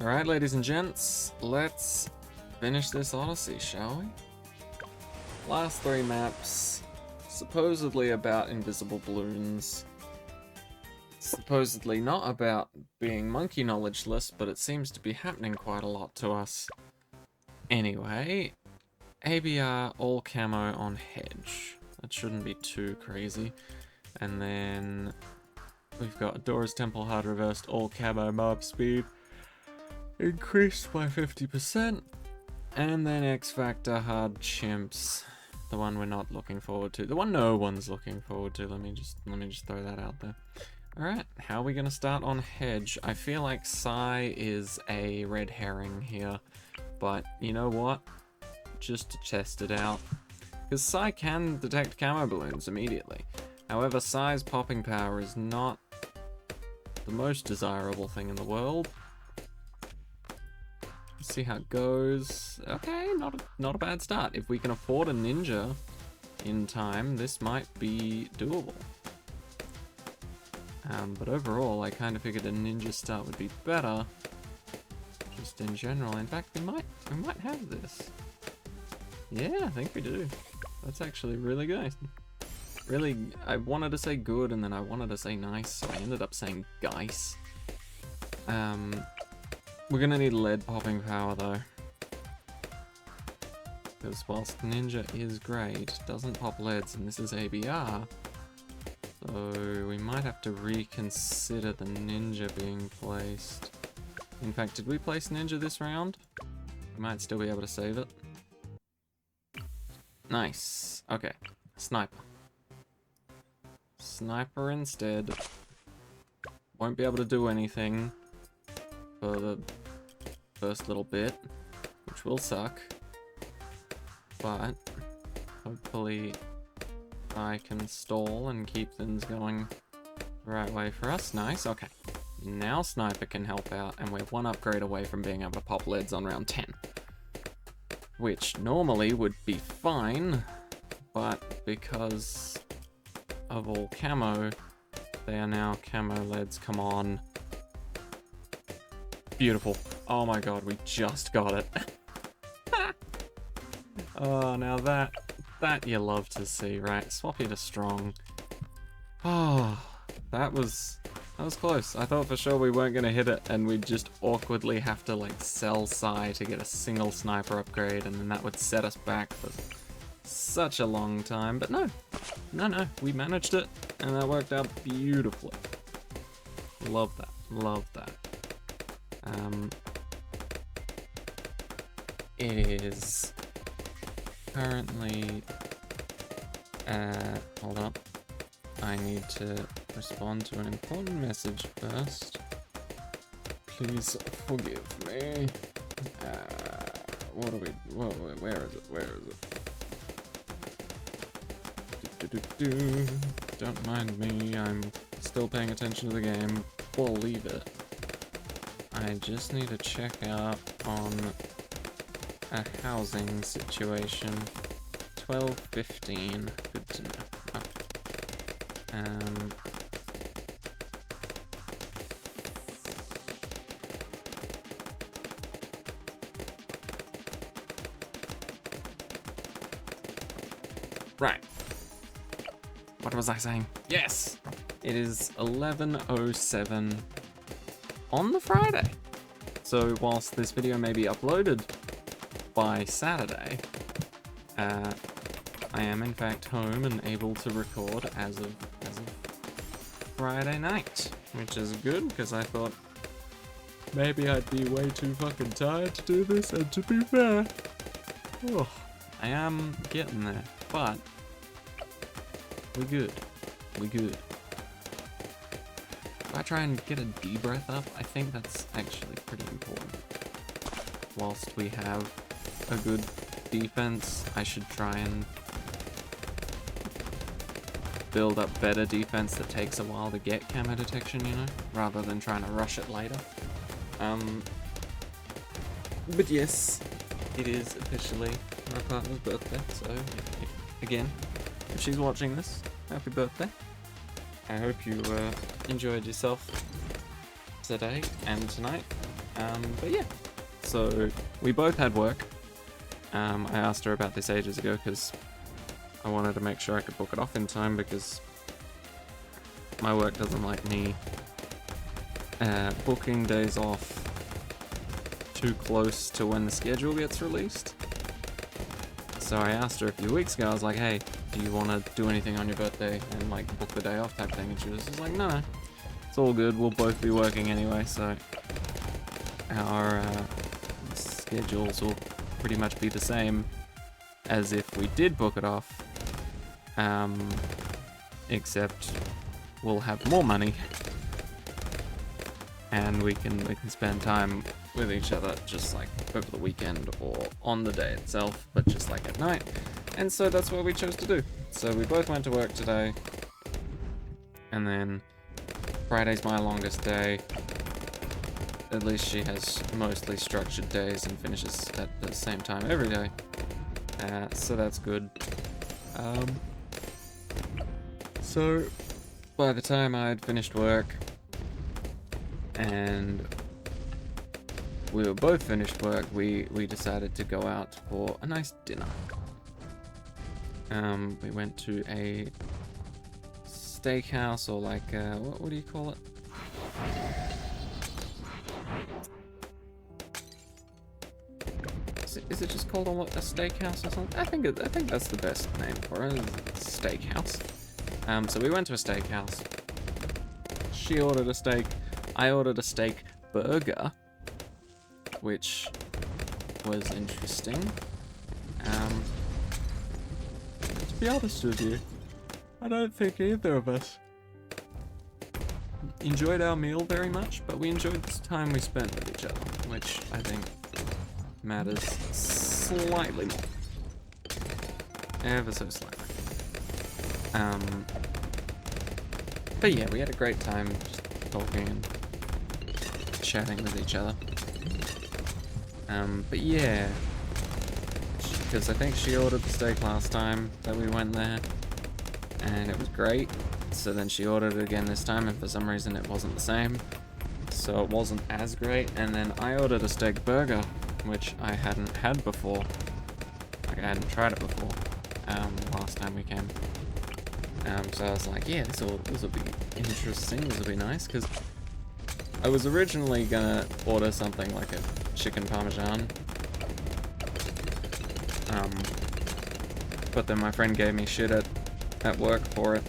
Alright, ladies and gents, let's finish this Odyssey, shall we? Last 3 maps, supposedly about Invisibloons. Supposedly not about being monkey knowledgeless, but it seems to be happening quite a lot to us. Anyway, ABR all camo on Hedge. That shouldn't be too crazy. And then we've got Dora's Temple hard reversed all camo mob speed. Increased by 50%. And then X Factor hard chimps. The one we're not looking forward to. The one no one's looking forward to. Let me just throw that out there. Alright, how are we gonna start on Hedge? I feel like Psy is a red herring here. But you know what? Just to test it out. Because Psy can detect camo balloons immediately. However, Psy's popping power is not the most desirable thing in the world. Let's see how it goes. Okay, not a bad start. If we can afford a ninja in time, this might be doable. But overall, I kind of figured a ninja start would be better. Just in general. In fact, we might have this. Yeah, I think we do. That's actually really good. Really, I wanted to say good and then I wanted to say nice, so I ended up saying geis. We're gonna need lead popping power though. Because whilst Ninja is great, doesn't pop leads and this is ABR. So we might have to reconsider the Ninja being placed. In fact, did we place Ninja this round? We might still be able to save it. Nice. Okay. Sniper. Sniper instead. Won't be able to do anything for the first little bit, which will suck. But hopefully I can stall and keep things going the right way for us. Nice. Okay. Now Sniper can help out, and we're 1 upgrade away from being able to pop leads on round 10. Which normally would be fine, but because of all camo, they are now camo leads. Come on. Beautiful. Oh my god, we just got it. Oh, now that you love to see, right? Swappy to strong. Oh, that was close. I thought for sure we weren't gonna hit it and we'd just awkwardly have to like sell Psy to get a single sniper upgrade and then that would set us back for such a long time. But no, we managed it and that worked out beautifully. Love that, love that. It is currently, hold up. I need to respond to an important message first. Please forgive me. Where is it? Don't mind me, I'm still paying attention to the game. Believe it. I just need to check out on a housing situation. 12:15. Good to know. Oh. Right. What was I saying? Yes! It is 11:07 on the Friday. So whilst this video may be uploaded by Saturday, I am in fact home and able to record as of Friday night, which is good because I thought maybe I'd be way too fucking tired to do this, and to be fair, I am getting there, but we're good. If I try and get a D breath up, I think that's actually pretty important. Whilst we have a good defense, I should try and build up better defense that takes a while to get camo detection, you know, rather than trying to rush it later. But yes, it is officially my partner's birthday, so again, if she's watching this, happy birthday. I hope you enjoyed yourself today and tonight. But yeah, so we both had work. I asked her about this ages ago because I wanted to make sure I could book it off in time because my work doesn't like me booking days off too close to when the schedule gets released. So I asked her a few weeks ago, I was like, hey, do you want to do anything on your birthday and like book the day off type thing? And she was just like, no, it's all good, we'll both be working anyway, so our schedules will pretty much be the same as if we did book it off, except we'll have more money and we can spend time with each other just like over the weekend or on the day itself, but just like at night. And so that's what we chose to do. So we both went to work today, and then Friday's my longest day. At least she has mostly structured days and finishes at the same time every day. So that's good. So by the time I had finished work and we were both finished work, we decided to go out for a nice dinner. We went to a steakhouse, or like, what do you call it? Is it just called a steakhouse or something? I think that's the best name for it. Steakhouse. So we went to a steakhouse. She ordered a steak. I ordered a steak burger, which was interesting. To be honest with you, I don't think either of us enjoyed our meal very much, but we enjoyed the time we spent with each other, which I think matters slightly more. Ever so slightly. But yeah, we had a great time just talking and chatting with each other. But yeah, because I think she ordered the steak last time that we went there, and it was great. So then she ordered it again this time, and for some reason it wasn't the same, so it wasn't as great. And then I ordered a steak burger, which I hadn't had before. Like, I hadn't tried it before last time we came. So I was like, yeah, this will be interesting, this will be nice, because I was originally gonna order something like a chicken parmesan, but then my friend gave me shit at work for it,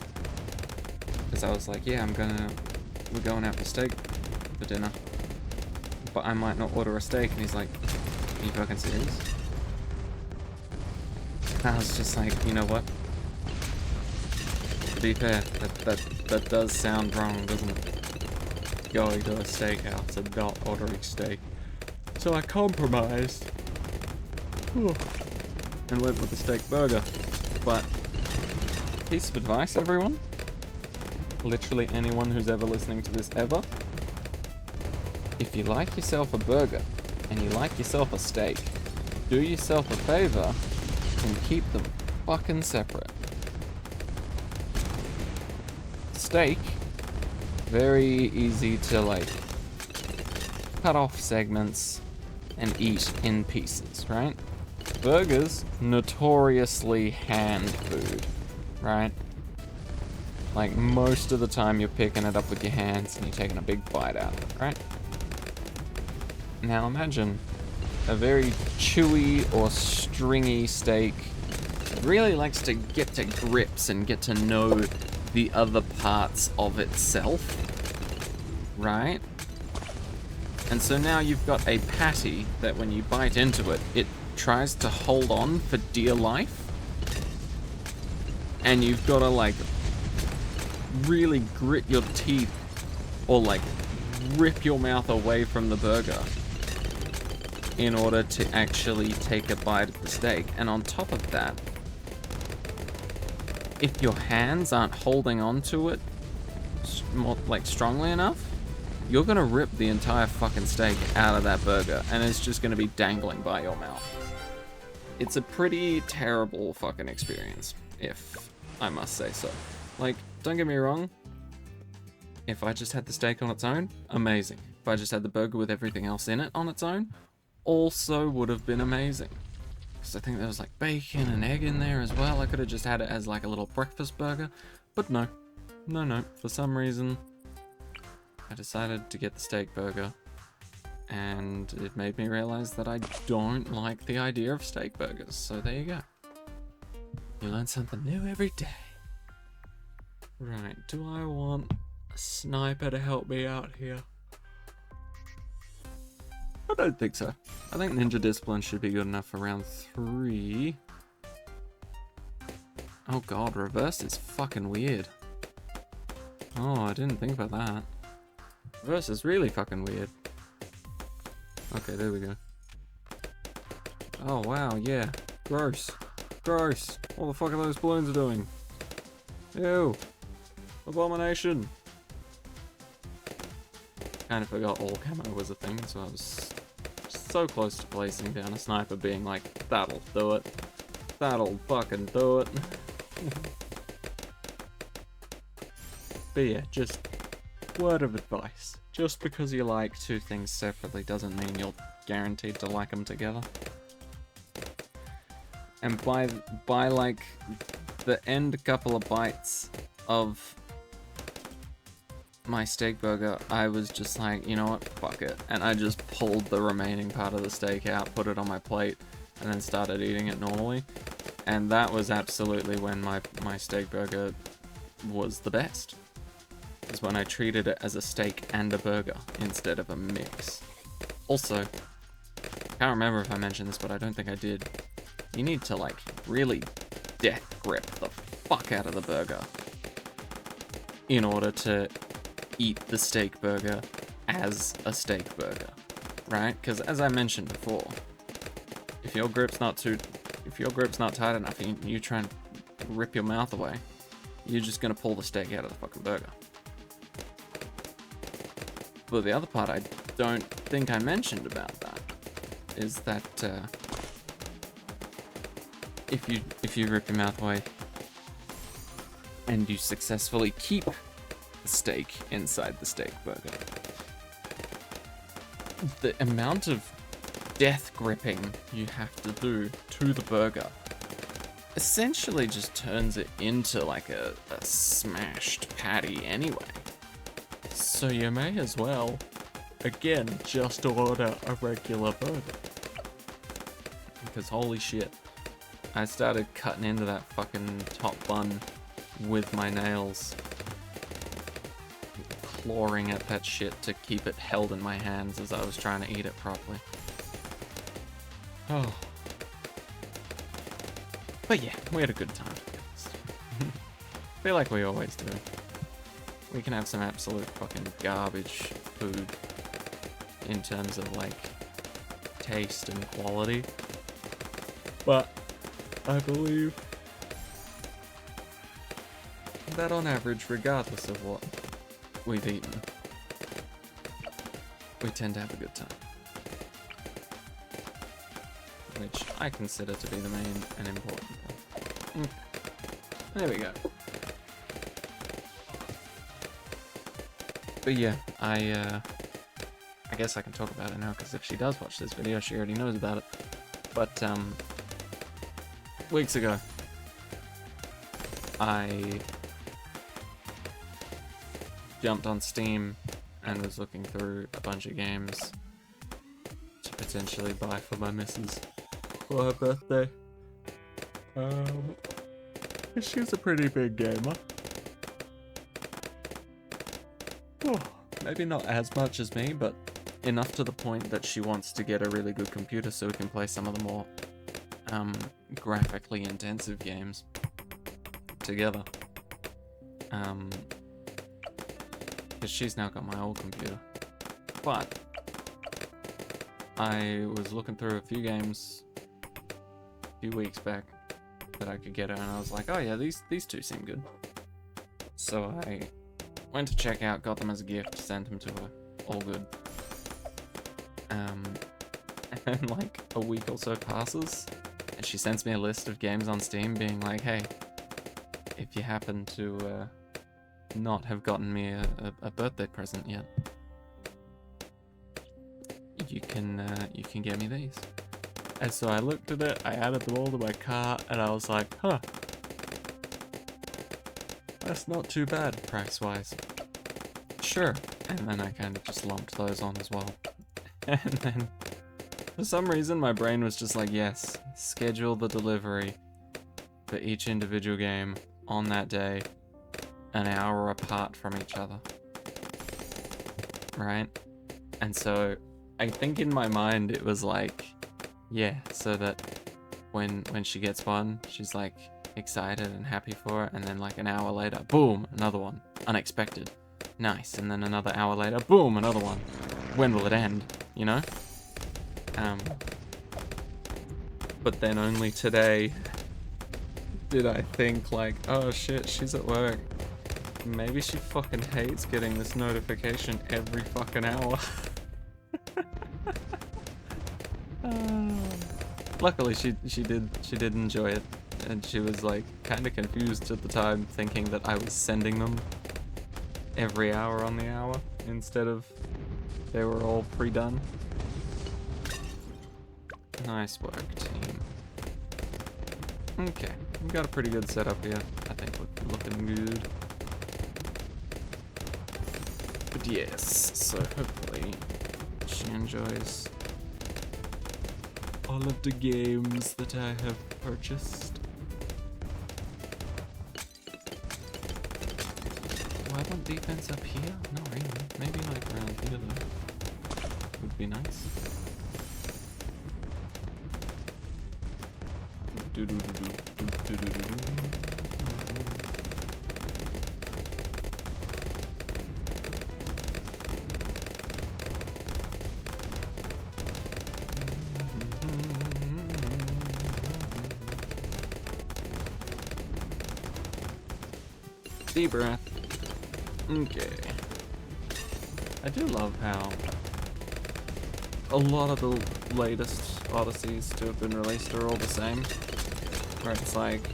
because I was like, yeah, we're going out for steak for dinner, but I might not order a steak. And he's like, are you fucking serious? I was just like, you know what? To be fair, that does sound wrong, doesn't it? Going to a steakhouse and not ordering steak. So I compromised and went with the steak burger. But piece of advice, everyone, literally anyone who's ever listening to this ever, if you like yourself a burger and you like yourself a steak, do yourself a favor and keep them fucking separate. Steak, very easy to like cut off segments and eat in pieces, right? Burgers, notoriously hand food, right? Like, most of the time you're picking it up with your hands and you're taking a big bite out of it, right? Now imagine a very chewy or stringy steak that really likes to get to grips and get to know the other parts of itself, right? And so now you've got a patty that when you bite into it, it tries to hold on for dear life. And you've got to like really grit your teeth or like rip your mouth away from the burger in order to actually take a bite of the steak. And on top of that, if your hands aren't holding on to it more, like, strongly enough, you're gonna rip the entire fucking steak out of that burger and it's just gonna be dangling by your mouth. It's a pretty terrible fucking experience, if I must say so. Like, don't get me wrong, if I just had the steak on its own, amazing. if I just had the burger with everything else in it on its own, also would have been amazing. Because I think there was like bacon and egg in there as well. I could have just had it as like a little breakfast burger. But no. No. For some reason, I decided to get the steak burger. And it made me realize that I don't like the idea of steak burgers. So there you go. You learn something new every day. Right, do I want a sniper to help me out here? I don't think so. I think Ninja Discipline should be good enough for round 3. Oh god, reverse is fucking weird. Oh, I didn't think about that. Reverse is really fucking weird. Okay, there we go. Oh wow, yeah. Gross. Gross. What the fuck are those balloons doing? Ew. Abomination. Kind of forgot all camo was a thing, so I was so close to placing down a sniper being like, that'll do it. That'll fucking do it. But yeah, just word of advice. Just because you like two things separately doesn't mean you're guaranteed to like them together. And by like the end couple of bites of my steak burger, I was just like, you know what, fuck it. And I just pulled the remaining part of the steak out, put it on my plate, and then started eating it normally. And that was absolutely when my steak burger was the best. Is when I treated it as a steak and a burger instead of a mix. Also, can't remember if I mentioned this, but I don't think I did. You need to like really death grip the fuck out of the burger in order to eat the steak burger as a steak burger, right? Because as I mentioned before, if your grip's not tight enough, and you try and rip your mouth away, you're just gonna pull the steak out of the fucking burger. But the other part I don't think I mentioned about that is that if you rip your mouth away and you successfully keep the steak inside the steak burger, the amount of death gripping you have to do to the burger essentially just turns it into like a smashed patty anyway. So you may as well, again, just order a regular burger. Because holy shit, I started cutting into that fucking top bun with my nails, clawing at that shit to keep it held in my hands as I was trying to eat it properly. Oh. But yeah, we had a good time. Feel like we always do. We can have some absolute fucking garbage food in terms of like taste and quality, but I believe that on average, regardless of what we've eaten, we tend to have a good time, which I consider to be the main and important thing. There we go. But yeah, I guess I can talk about it now, because if she does watch this video, she already knows about it. But, weeks ago, I jumped on Steam and was looking through a bunch of games to potentially buy for my missus for her birthday. She's a pretty big gamer. Oh, maybe not as much as me, but enough to the point that she wants to get a really good computer so we can play some of the more graphically intensive games together. Because she's now got my old computer. But I was looking through a few games a few weeks back that I could get her, and I was like, oh yeah, these two seem good. So I went to check out, got them as a gift, sent them to her, all good. And like a week or so passes, and she sends me a list of games on Steam being like, hey, if you happen to not have gotten me a birthday present yet, you can get me these. And so I looked at it, I added them all to my cart, and I was like, huh, that's not too bad price-wise. Sure. And then I kind of just lumped those on as well. And then, for some reason, my brain was just like, yes, schedule the delivery for each individual game on that day, an hour apart from each other. Right? And so, I think in my mind it was like, yeah, so that when she gets one, she's like excited and happy for it, and then like an hour later, boom, another one. Unexpected. Nice. And then another hour later, boom, another one. When will it end? You know? But then only today did I think like, oh shit, she's at work. Maybe she fucking hates getting this notification every fucking hour. Luckily she did enjoy it, and she was like kind of confused at the time, thinking that I was sending them every hour on the hour instead of they were all pre-done. Nice work, team. Okay, we got a pretty good setup here. I think we're looking good. But yes, so hopefully she enjoys all of the games that I have purchased. Do I want defense up here? Not really. Maybe like around here though. Would be nice. Deep breath. Okay. I do love how a lot of the latest Odysseys to have been released are all the same. Where it's like,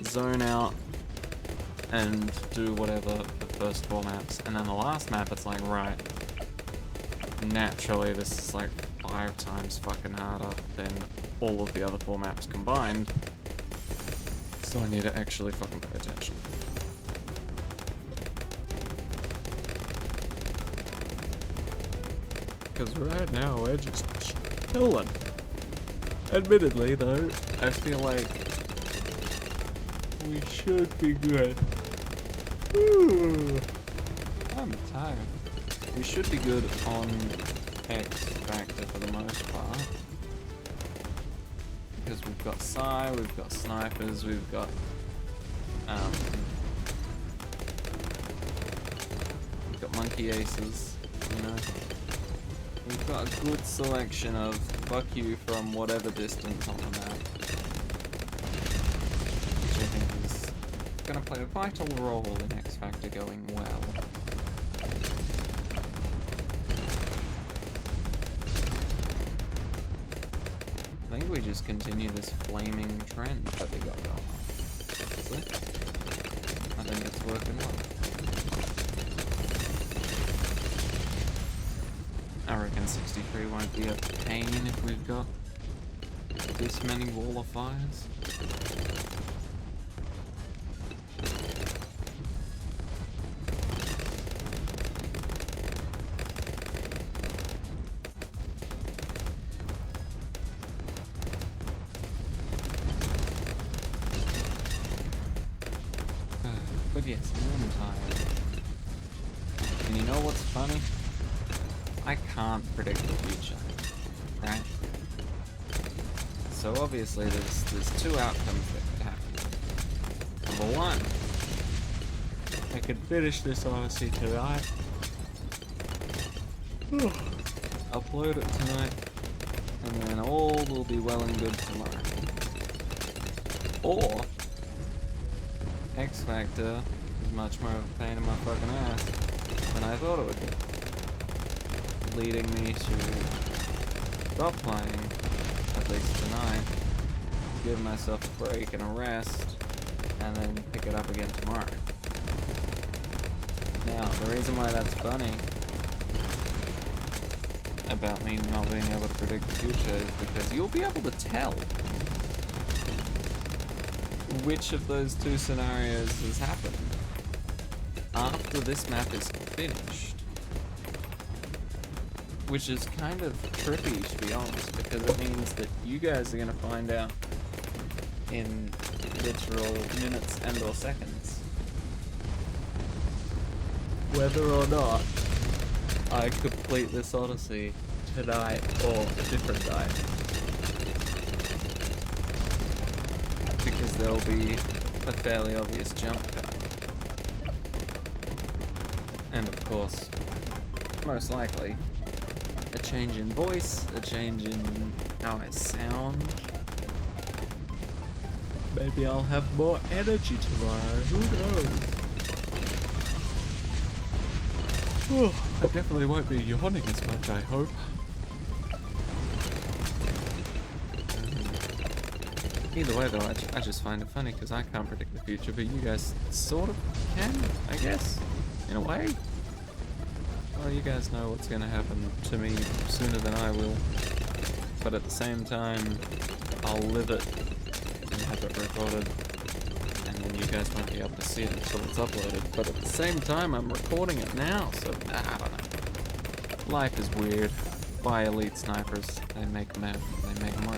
zone out and do whatever the first 4 maps, and then the last map it's like, right, naturally this is like 5 times fucking harder than all of the other 4 maps combined, so I need to actually fucking pay attention. Because right now we're just chilling. Admittedly though, I feel like we should be good. Ooh, I'm tired. We should be good on X Factor for the most part. Because we've got Psy, we've got snipers, we've got monkey aces, you know. We've got a good selection of fuck you from whatever distance on the map, which I think is going to play a vital role in X Factor going well. I think we just continue this flaming trend that we got going on. Honestly, I think it's working well. I reckon 63 won't be a pain if we've got this many wall of fires. But yes, I'm tired. And you know what's funny? I can't predict the future, right? So obviously there's 2 outcomes that could happen. Number 1, I could finish this Odyssey tonight, upload it tonight, and then all will be well and good tomorrow. Or X Factor is much more of a pain in my fucking ass than I thought it would be, leading me to stop playing, at least tonight, give myself a break and a rest, and then pick it up again tomorrow. Now, the reason why that's funny, about me not being able to predict the future is because you'll be able to tell which of those two scenarios has happened after this map is finished. Which is kind of trippy, to be honest, because it means that you guys are going to find out in literal minutes and or seconds whether or not I complete this Odyssey tonight or a different night. Because there'll be a fairly obvious jump cut. And of course, most likely, a change in voice, a change in how I sound. Maybe I'll have more energy tomorrow, who knows? Oh, I definitely won't be yawning as much, I hope. Either way though, I just find it funny because I can't predict the future, but you guys sort of can, I guess, in a way. Well, you guys know what's going to happen to me sooner than I will, but at the same time, I'll live it and have it recorded, and then you guys won't be able to see it until it's uploaded, but at the same time, I'm recording it now, so I don't know. Life is weird. Buy elite snipers, they make more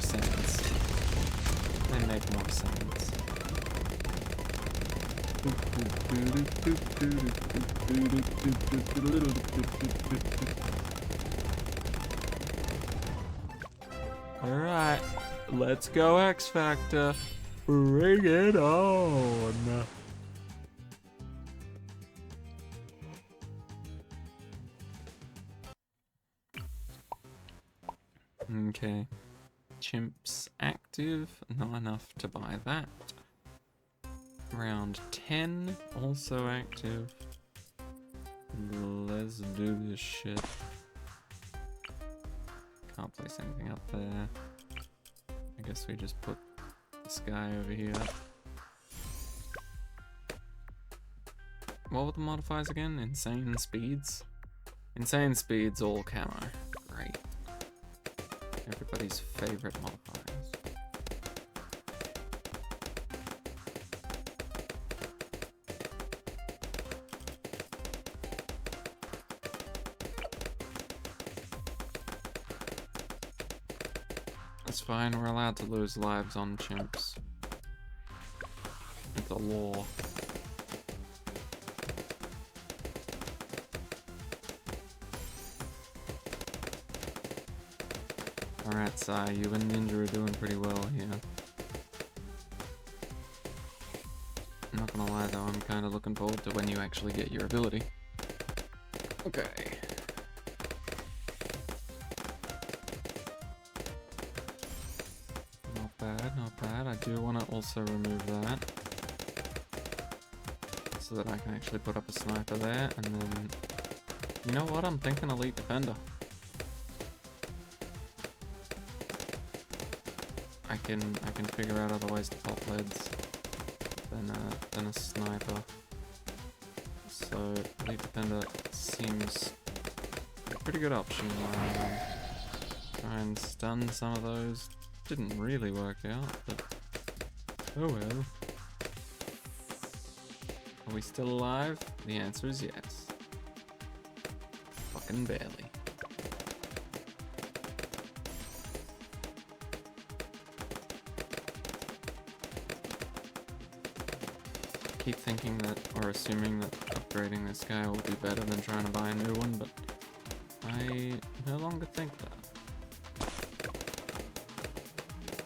sense. They make more sense. Alright, let's go X Factor. Bring it on. Okay. Chimps active, not enough to buy that. Round 10, also active. Let's do this shit. Can't place anything up there. I guess we just put this guy over here. What were the modifiers again? Insane speeds? Insane speeds, all camo. Great. Everybody's favorite modifiers. It's fine, we're allowed to lose lives on chimps. It's a law. Alright, Sai, you and Ninja are doing pretty well here. I'm not gonna lie though, I'm kinda looking forward to when you actually get your ability. Okay. Not bad, not bad. I do want to also remove that. So that I can actually put up a sniper there, and then... You know what? I'm thinking Elite Defender. I can figure out other ways to pop leads than a sniper. So Elite Defender seems a pretty good option. Try and stun some of those. Didn't really work out, but oh well. Are we still alive? The answer is yes. Fucking barely. Keep thinking that, or assuming that upgrading this guy will be better than trying to buy a new one, but I no longer think that.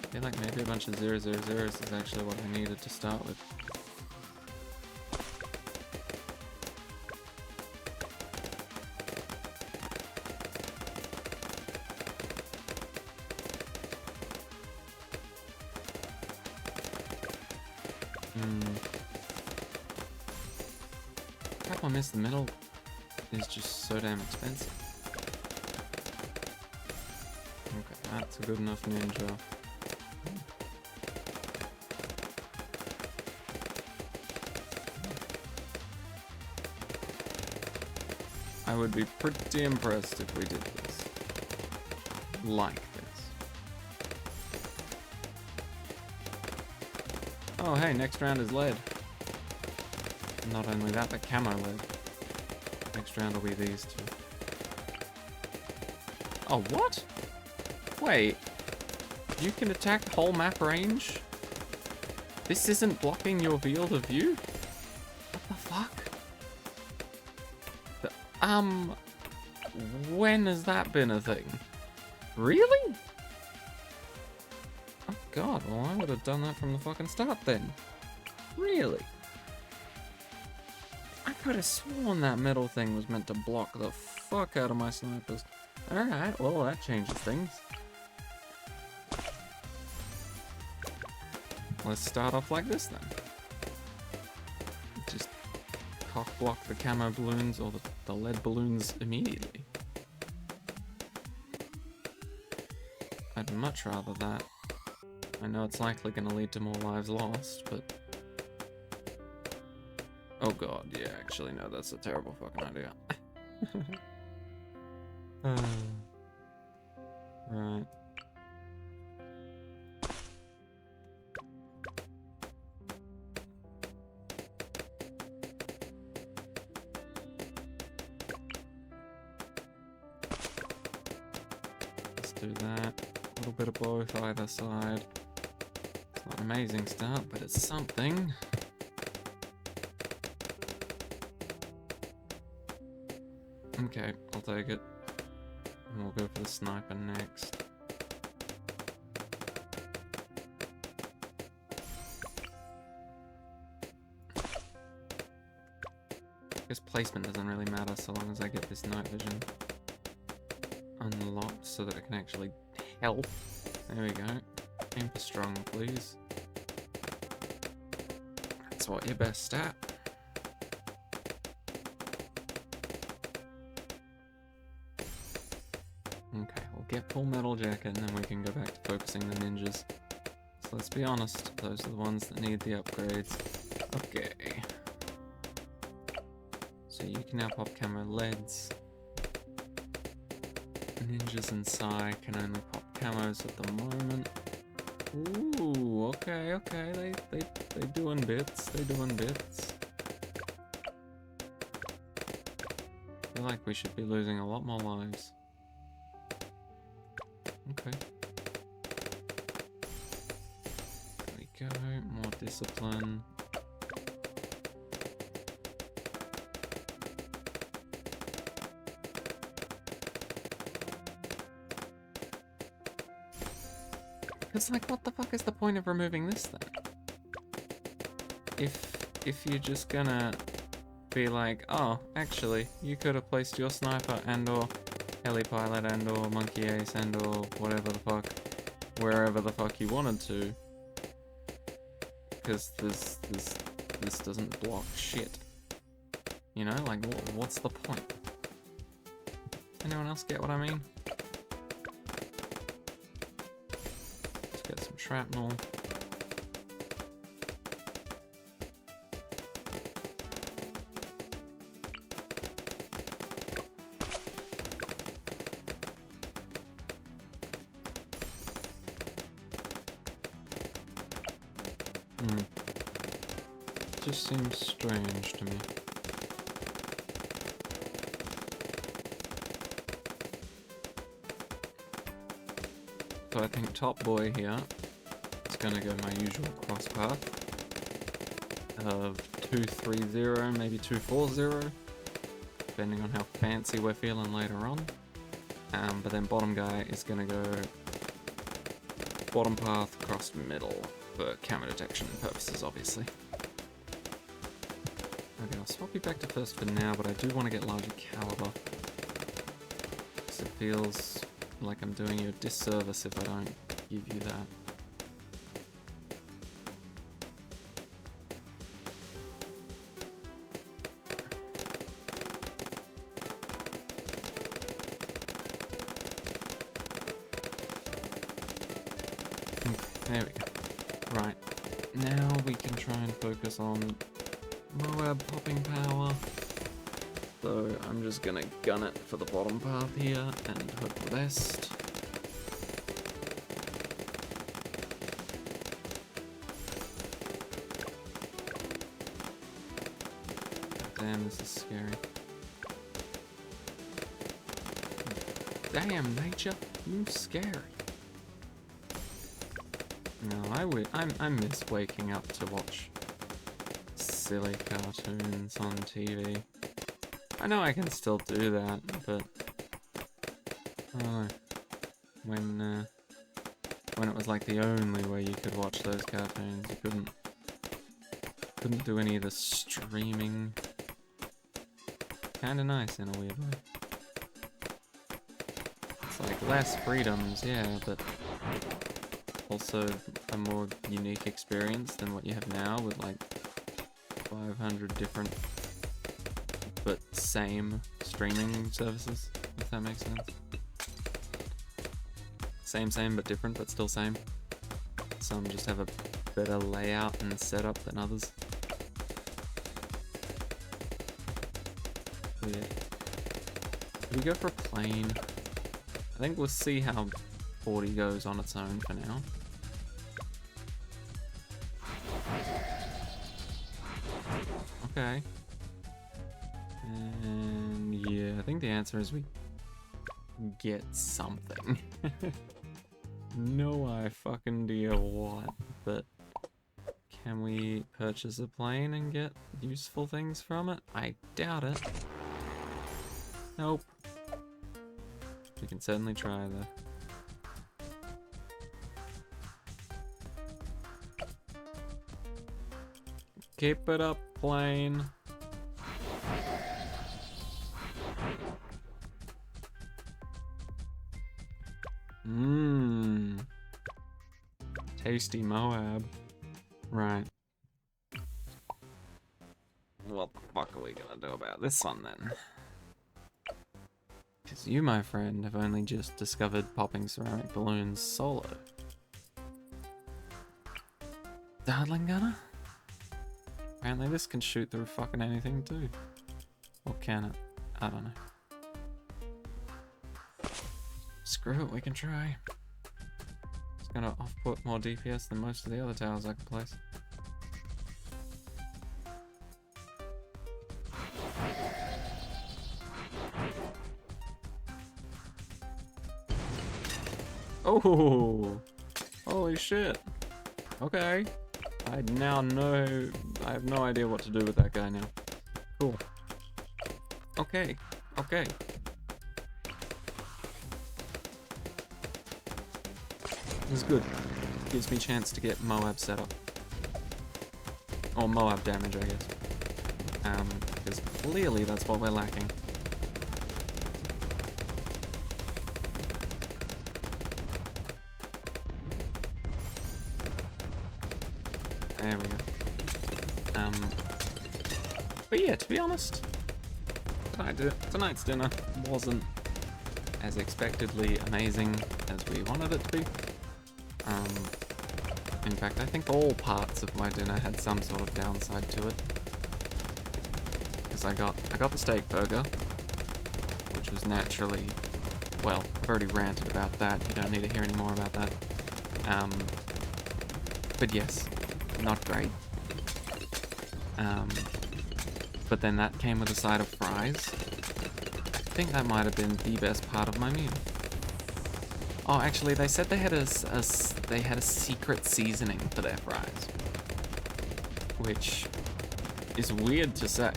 I feel like maybe a bunch of 000s is actually what I needed to start with. Problem is the metal is just so damn expensive. Okay, that's a good enough ninja. I would be pretty impressed if we did this. like this. Oh hey, next round is lead. Not only that, but camo lead. Next round will be these two. Oh, what? Wait. You can attack whole map range? This isn't blocking your field of view? What the fuck? When has that been a thing? Really? Oh god, well I would have done that from the fucking start then. Really? I could have sworn that metal thing was meant to block the fuck out of my snipers. Alright, well that changes things. Let's start off like this then. Just cock block the camo balloons or the lead balloons immediately. I'd much rather that. I know it's likely going to lead to more lives lost, but... Oh god, yeah, actually no, that's a terrible fucking idea. Right. Let's do that. A little bit of both either side. It's not an amazing start, but it's something. Okay, I'll take it. And we'll go for the sniper next. I guess placement doesn't really matter so long as I get this night vision unlocked so that it can actually help. There we go. Aim for strong, please. That's what you're best at. Okay, we'll get full metal jacket and then we can go back to focusing the ninjas. So let's be honest, those are the ones that need the upgrades. Okay. So you can now pop camo leads. Ninjas and Psy can only pop camos at the moment. Ooh, okay, okay, they doing bits, they doing bits. I feel like we should be losing a lot more lives. Okay. There we go, more discipline. It's like, what the fuck is the point of removing this then? If you're just gonna be like, oh, actually, you could have placed your sniper and or heli pilot and or monkey ace and or whatever the fuck, wherever the fuck you wanted to, because this doesn't block shit. You know, like, what's the point? Anyone else get what I mean? Let's get some shrapnel. Just seems strange to me. So I think top boy here is going to go my usual cross path of 230, maybe 240, depending on how fancy we're feeling later on. But then bottom guy is going to go bottom path, cross middle for camera detection purposes, obviously. Okay, I'll swap you back to first for now, but I do want to get larger caliber. Because it feels like I'm doing you a disservice if I don't give you that. Okay, there we go. Right, now we can try and focus on Moab popping power. So I'm just gonna gun it for the bottom path here and hope for the best. Damn, this is scary. Damn, nature, you scary. No, I miss waking up to watch silly cartoons on TV. I know I can still do that, but when it was like the only way you could watch those cartoons, you couldn't do any of the streaming. Kinda nice in a weird way. It's like less freedoms, yeah, but also a more unique experience than what you have now with like 500 different but same streaming services, if that makes sense. Same but different, but still same. Some just have a better layout and setup than others. So yeah. Should we go for a plane? I think we'll see how 40 goes on its own for now. Okay. And yeah, I think the answer is we get something. No idea what, but can we purchase a plane and get useful things from it? I doubt it. Nope. We can certainly try though. Keep it up, plane. Mmm. Tasty Moab. Right. What the fuck are we gonna do about this one then? Because you, my friend, have only just discovered popping ceramic balloons solo. Dartling gunner? Apparently this can shoot through fucking anything too. Or can it? I don't know. Screw it, we can try. It's gonna off-put more DPS than most of the other towers I can place. Oh! Holy shit. Okay. I now know... I have no idea what to do with that guy now. Cool. Okay. Okay. This is good. Gives me a chance to get Moab set up. Or Moab damage, I guess. Because clearly that's what we're lacking. There we go. But yeah, to be honest, tonight's dinner wasn't as expectedly amazing as we wanted it to be. In fact, I think all parts of my dinner had some sort of downside to it. Because I got the steak burger, which was naturally, well, I've already ranted about that. You don't need to hear any more about that. But yes, not great. But then that came with a side of fries. I think that might have been the best part of my meal. Oh, actually, they said they had a secret seasoning for their fries, which is weird to say,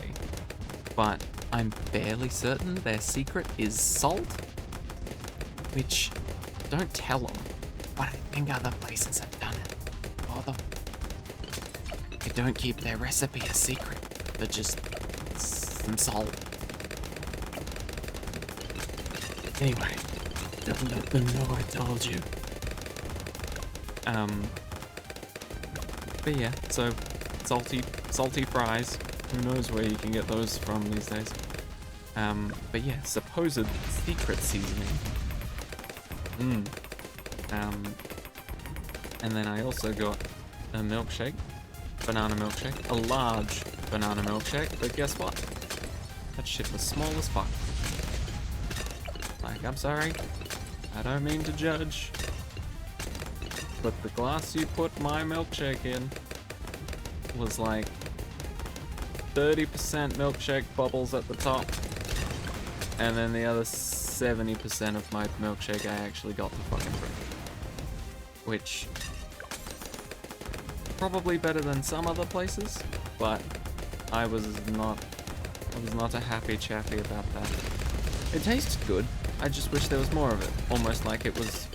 but I'm fairly certain their secret is salt, which, don't tell them, but I think other places have done it. Or they don't keep their recipe a secret, but just some salt. Anyway. Don't let them know I told you. But yeah, so salty fries. Who knows where you can get those from these days? But yeah, supposed secret seasoning. And then I also got a milkshake, banana milkshake, a large banana milkshake. But guess what? That shit was small as fuck. Like, I'm sorry. I don't mean to judge, but the glass you put my milkshake in was like 30% milkshake bubbles at the top. And then the other 70% of my milkshake I actually got to fucking drink. Which, probably better than some other places, but I was not a happy chappy about that. It tasted good, I just wish there was more of it. Almost like it was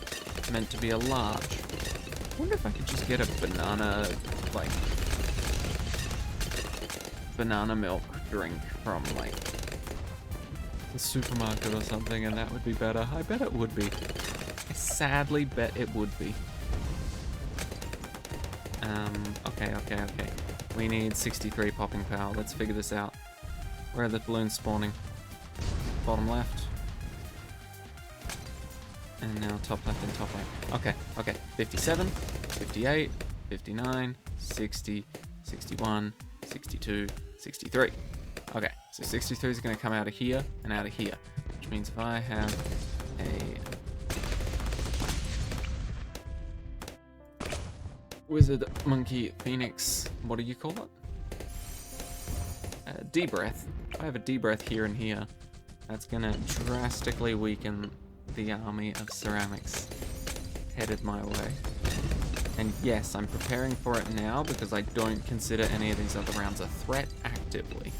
meant to be a large. I wonder if I could just get a banana, like, banana milk drink from, like, the supermarket or something, and that would be better. I bet it would be. I sadly bet it would be. Okay. We need 63 popping power. Let's figure this out. Where are the balloons spawning? Bottom left. And now top left and top right. Okay. 57, 58, 59, 60, 61, 62, 63. Okay, so 63 is going to come out of here and out of here. Which means if I have a wizard, monkey, phoenix, what do you call it? D-breath. If I have a D-breath here and here, that's going to drastically weaken the army of ceramics headed my way. And yes, I'm preparing for it now because I don't consider any of these other rounds a threat actively.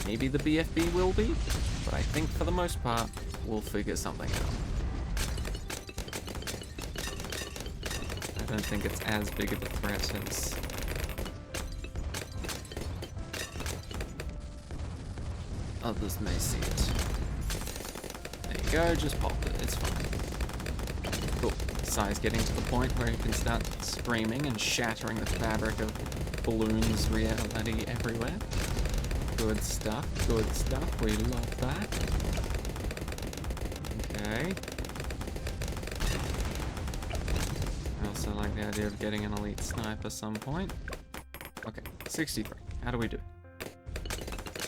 Maybe the BFB will be, but I think for the most part, we'll figure something out. I don't think it's as big of a threat as others may see it. There you go, just pop it, it's fine. Cool. Sai's getting to the point where he can start screaming and shattering the fabric of balloons reality everywhere. Good stuff, we love that. Okay. I also like the idea of getting an elite snipe at some point. Okay, 63. How do we do?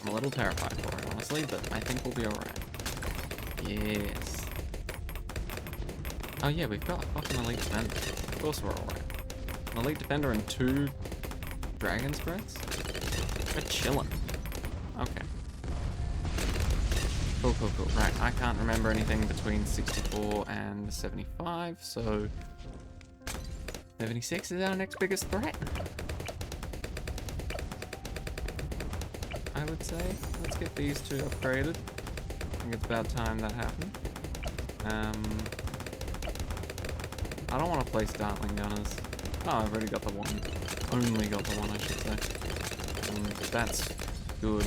I'm a little terrified for it, honestly, but I think we'll be alright. Yes. Oh yeah, we've got a fucking elite defender. Of course we're alright. An elite defender and 2 dragon spreads? We're chillin'. Okay. Cool. Right, I can't remember anything between 64 and 75, so 76 is our next biggest threat. I would say. Let's get these 2 upgraded. I think it's about time that happened. I don't want to place Dartling Gunners. Oh, I've already got the one. Only got the one, I should say. That's good.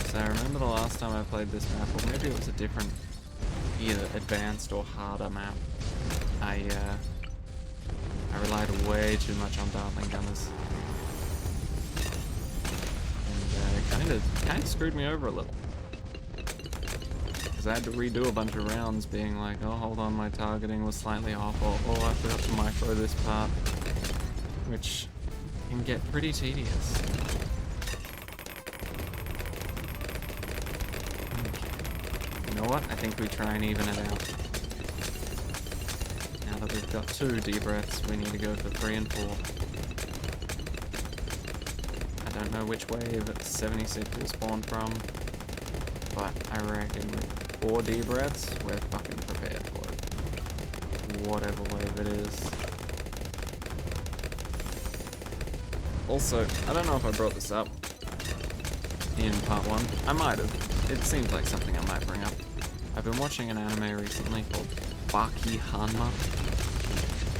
So I remember the last time I played this map, or maybe it was a different, either advanced or harder map. I relied way too much on Dartling Gunners. And it kind of screwed me over a little. Because I had to redo a bunch of rounds being like, oh, hold on, my targeting was slightly off, or oh, I forgot to micro this part. Which can get pretty tedious. You know what? I think we try and even it out. Now that we've got 2 D-breaths, we need to go for 3 and 4. I don't know which wave 76 will spawn from, but I reckon with 4 D-breaths, we're fucking prepared for it. Whatever wave it is. Also, I don't know if I brought this up in part 1. I might have. It seems like something I might bring up. I've been watching an anime recently called Baki Hanma.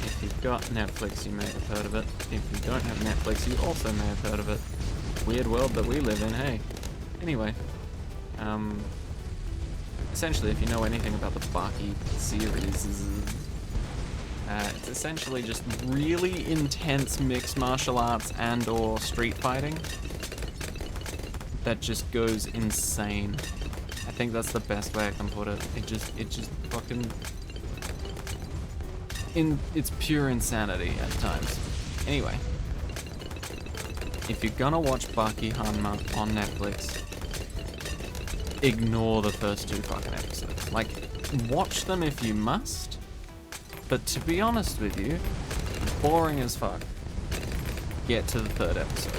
If you've got Netflix, you may have heard of it. If you don't have Netflix, you also may have heard of it. Weird world that we live in, hey. Anyway, essentially, if you know anything about the Baki series, it's essentially just really intense mixed martial arts and or street fighting that just goes insane. I think that's the best way I can put it. It just fucking it's pure insanity at times. Anyway, if you're gonna watch Baki Hanma on Netflix, ignore the first 2 fucking episodes. Like, watch them if you must, but to be honest with you, boring as fuck. get to the third episode,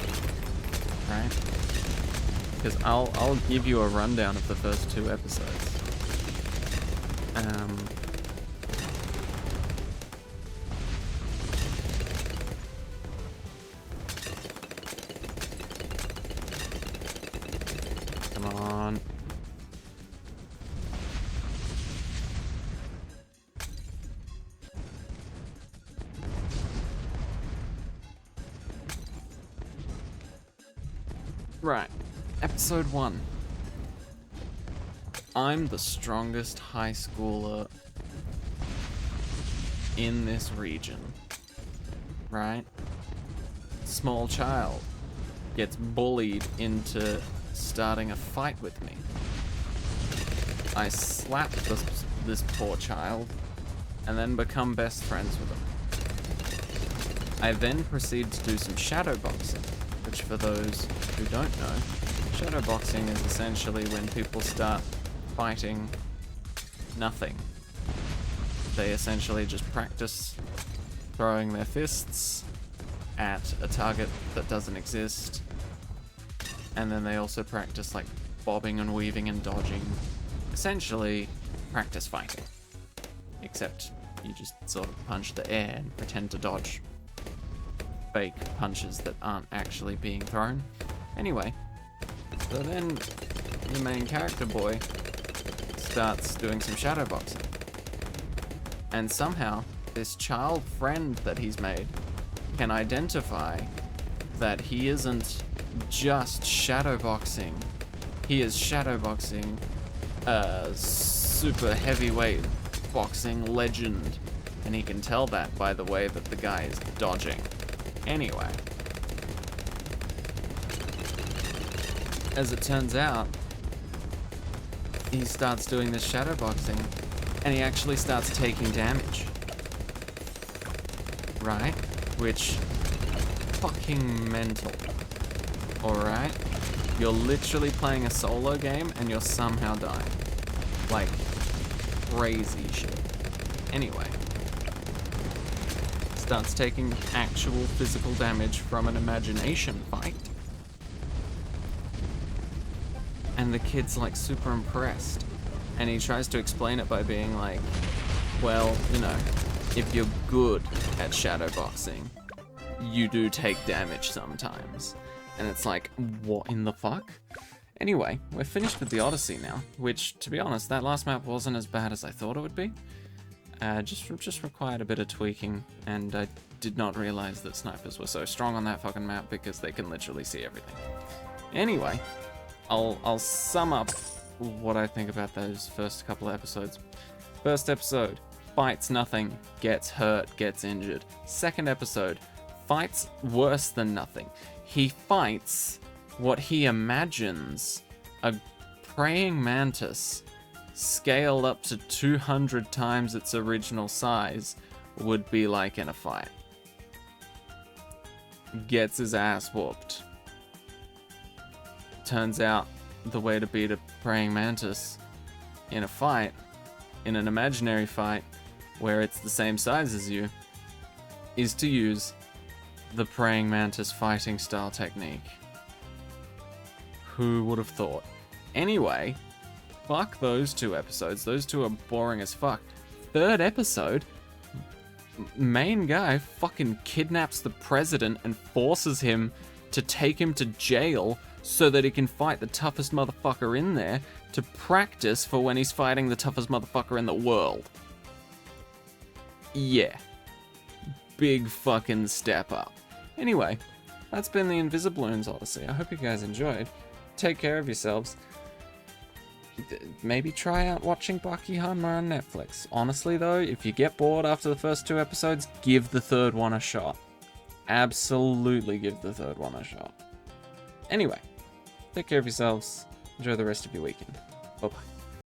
right? Because I'll give you a rundown of the first 2 episodes. Come on. Right. Episode 1. I'm the strongest high schooler in this region. Right? Small child gets bullied into starting a fight with me. I slap this poor child and then become best friends with him. I then proceed to do some shadow boxing, which for those who don't know, shadow boxing is essentially when people start fighting nothing. They essentially just practice throwing their fists at a target that doesn't exist, and then they also practice like bobbing and weaving and dodging. Essentially, practice fighting. Except you just sort of punch the air and pretend to dodge fake punches that aren't actually being thrown. Anyway, so then your main character boy starts doing some shadow boxing. And somehow, this child friend that he's made can identify that he isn't just shadow boxing. He is shadow boxing a super heavyweight boxing legend. And he can tell that by the way that the guy is dodging. Anyway, as it turns out, he starts doing this shadow boxing and he actually starts taking damage. Right? Which, fucking mental. Alright? You're literally playing a solo game and you're somehow dying. Like, crazy shit. Anyway. Starts taking actual physical damage from an imagination fight. And the kid's like super impressed. And he tries to explain it by being like, well, you know, if you're good at shadow boxing, you do take damage sometimes. And it's like, what in the fuck? Anyway, we're finished with the Odyssey now, which, to be honest, that last map wasn't as bad as I thought it would be. Just required a bit of tweaking, and I did not realize that snipers were so strong on that fucking map because they can literally see everything. Anyway, I'll sum up what I think about those first couple of episodes. First episode, fights nothing, gets hurt, gets injured. Second episode, fights worse than nothing. He fights what he imagines a praying mantis scaled up to 200 times its original size would be like in a fight. Gets his ass whooped. Turns out the way to beat a praying mantis in a fight, in an imaginary fight where it's the same size as you, is to use the praying mantis fighting style technique. Who would have thought? Anyway, fuck those 2 episodes. Those 2 are boring as fuck. Third episode, main guy fucking kidnaps the president and forces him to take him to jail so that he can fight the toughest motherfucker in there to practice for when he's fighting the toughest motherfucker in the world. Yeah. Big fucking step up. Anyway, that's been the Invisibloons Odyssey. I hope you guys enjoyed. Take care of yourselves. Maybe try out watching Baki Hanma on Netflix. Honestly though, if you get bored after the first 2 episodes, give the third one a shot. Absolutely give the third one a shot. Anyway, take care of yourselves. Enjoy the rest of your weekend. Bye-bye.